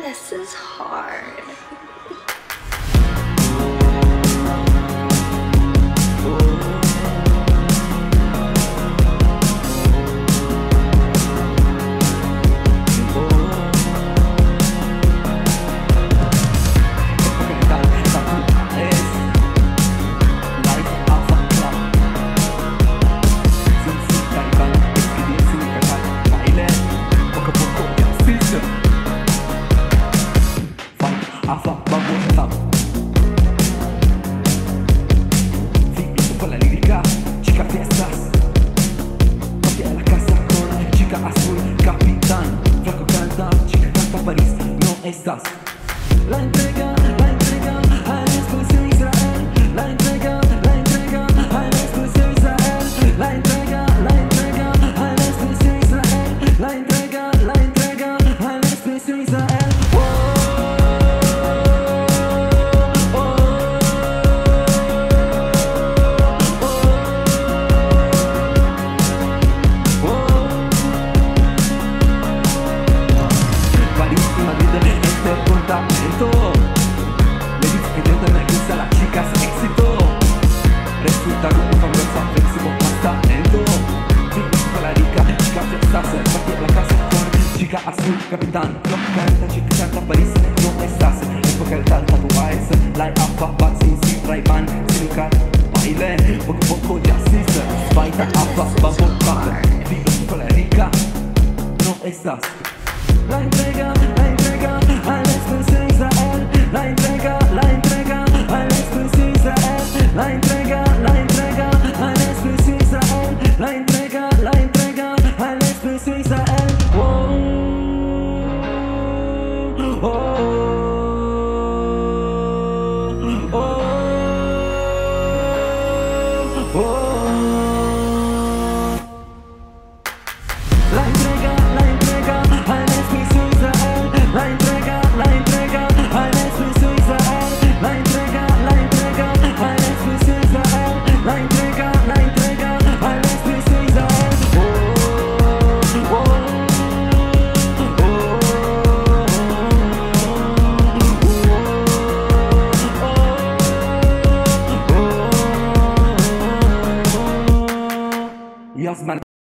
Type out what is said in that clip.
This is hard. Afa, vamos, stop. Finiendo con la lírica, chica fiestas. Papi a la casa con chica azul, capitán. Flaco canta, chica canta París, no estás. La entrega a la exclusión Israel. La entrega a la exclusión Israel. La entrega a la exclusión Israel. La entrega a la exclusión Israel. Le dice que dentro me gusta las chicas éxito. Resulta muy famosa, flexible, más talento. Fitness con la rica, chica fiestas. Papi a la casa con chica azul, capitán. No canta, chica canta París, no estás. Época del tatuajes, la AFA, vaccine, sin Ray-Ban, sin car, baile, poco ya asiste. Baita AFA, vamos, fitness con la rica, no estás. La entrega a la exclusión Israel. La entrega a la exclusión Israel. La entrega